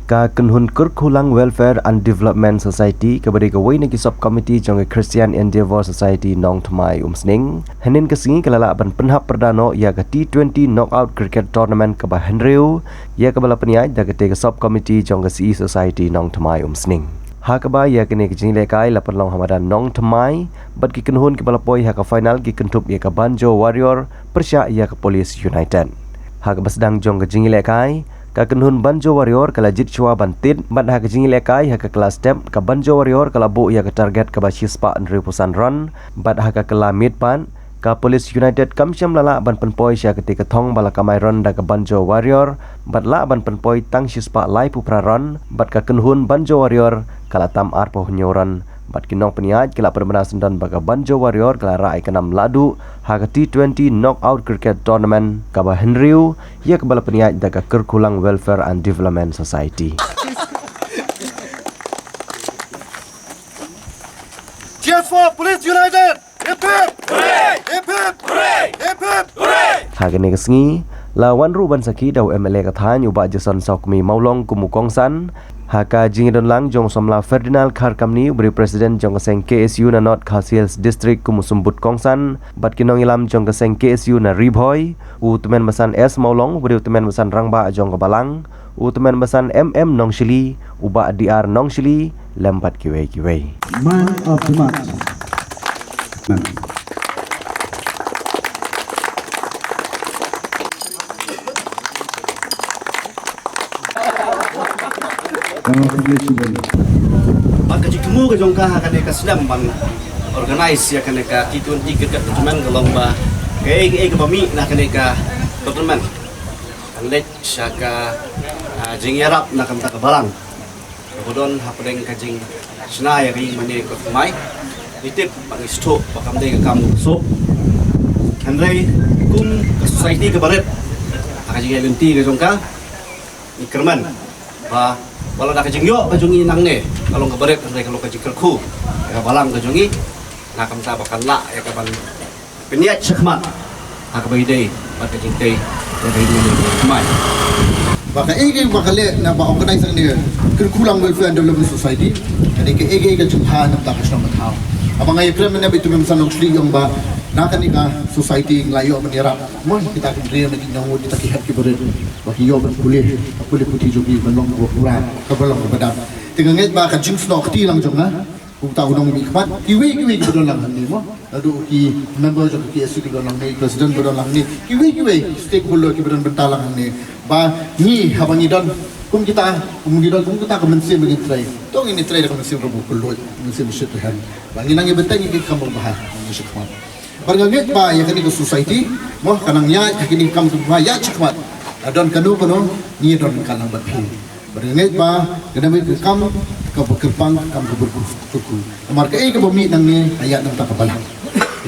Ka Kenhun Kurkulang Welfare and Development Society kabari ka way nagi subcommittee jong Christian Endeavor Society Nong Thmai Umsning hanin kasingi kalala ban penhap perdano ya ka T20 knockout cricket tournament ka ba Henryu ya ka bala peniai da ka te ka subcommittee jong ka CE Society Nong Thmai Umsning ha ka ba ya kini ka jingle kai lapan long hamadan Nong Thmai bat ki Kenhun ki bala poi ha ka final ki kentup ya ka Banjo Warrior persya ya ka Police United ha ka basdang jong ka jingle kai ka Kenhun Banjo Warrior kala jit chua bantit bat ha ka jingle kai ha ka kelas step ka Banjo Warrior kala bu ya ka target ka ba shispa 100% run bat ha ka kala mid pan ka Police United kamsyam lala ban penpoi sya ketika thong bala kamai run da ka Banjo Warrior bat la ban penpoi tang shispa lai pu pra run bat ka Kenhun Banjo Warrior kala tam ar po nyoran bat kinong peniaj kala permana sendan baga Banjo Warrior kala rai kanam ladu ha ka T20 knockout cricket tournament ka ba Henryu ya ka bala peniaj da ka Kurkulang Welfare and Development Society. Cheers for Police United! Hip hip! Hooray! Hip hip! Hooray! Hip hip! Hooray! Ha ka ni kasngi lawan ruban saki daw MLA ka than uba jason saukmi maulong kumukong san haka jingidon lang jong somla Ferdinand Kharkamni beri presiden jong kaseng KSU na North Khasiels District kumusumbut kongsan bat kinong ilam jong kaseng KSU na Ribhoy utumen masan S maulong beri utumen masan Rangba jong kabalang utumen masan MM Nong Shili uba DR Nong Shili lembat kiwe. Man of the match. Man. Maka jika mu ke jongkah akan mereka sedang bang organize ya kan mereka T20 cricket tournament ke lomba ke bami nak mereka tournament anlet syaka jing yarap nak kamta ke balang kemudian hapeng kajing sena yari mani ke mai ditip bang isto pakam de kamu so Henry kum ke society ke baret kajing lenti ke jongkah ikerman ba walau nak kejengyo kejungi nang ne kalau keberit kalau kejengkelku ya balang kejungi nak kamta bakan la ya kapan peniat sekmat nak bagi pada kejengte dari ini mai Baka ege bakale na ba organize ni Kurkulang Welfare and Development Society kani ke ege ka jumpa na tapos na mathaw abang ay prem na bitu memsan ng sli yung ba nakanika society layo manira mo kita kidriya na ginango kita kihat kiberit bahiyo ban pulih puti jogi balong buran kabalong badam tinganget ba ka jinx no kti lang jong na kung tao nang mikmat kiwi gidon lang ni mo adu ki member jong ki SU gidon lang ni president gidon lang ni kiwi stakeholder gidon bentalang ni ba ni habang idon kung kita kemensi begini try tong ini try kemensi robo kulot kemensi bisyut tuhan bangin nang ibetang iki kamu bahas bisyut mat barnganget ba ya kani society mo kanang ya kini kam ba ya chakmat adon kanu kono ni don kanang bathi barnganget ba kadami kam ka berkepang kam berkuku amar ka ka bumi nang ni ayat nang takabalang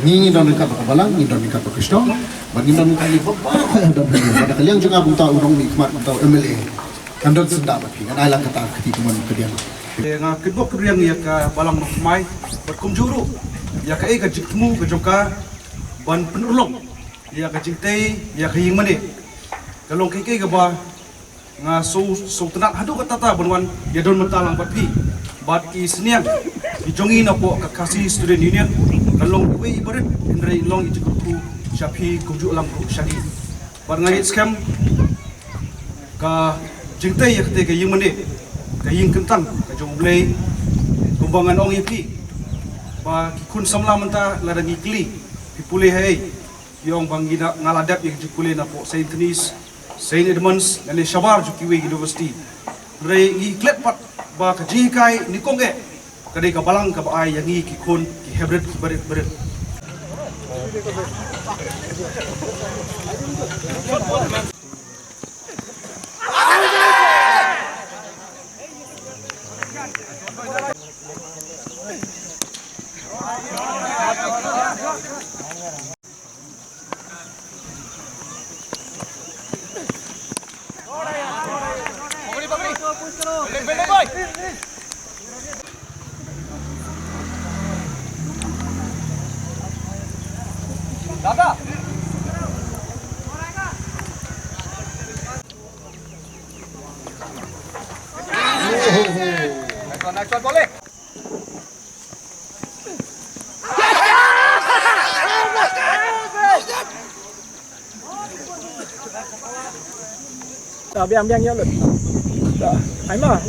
ini don ka takabalang ni don ka Krishna bangin don ka ni bapa don pada kalian juga pun tahu dong nikmat tahu MLA kandot senda bathi kan alang kata kiti kuman kedian nga kidbok riyang ya ka balang mahmay berkumjuru ya ka ka jikmu ka jongka ban penulong ya ka jingtay ya ka yingmani kalong kay ka ba nga so tenat hadu ka tata banwan ya don mentalang batpi bat ki seniang ijongi na po ka kasi student union kalong we ibaret indre long ijikuku syapi kumju lang ku syagi bar nga scam ka jingtay ya ka yingmani ka ying kentang ka jong blay kumbangan ong ipi ba kun samla menta ladangi kli pipulih hai yung bangina ngaladap yang jukule na po Saint Denis Saint Edmunds ngale Shabar Jukiwe University re gi klet pat ba ka jikai ni konge kadai ka balang ka ba ai yang ki kun ki hebret berit biang nhớ lực. Ấy mà,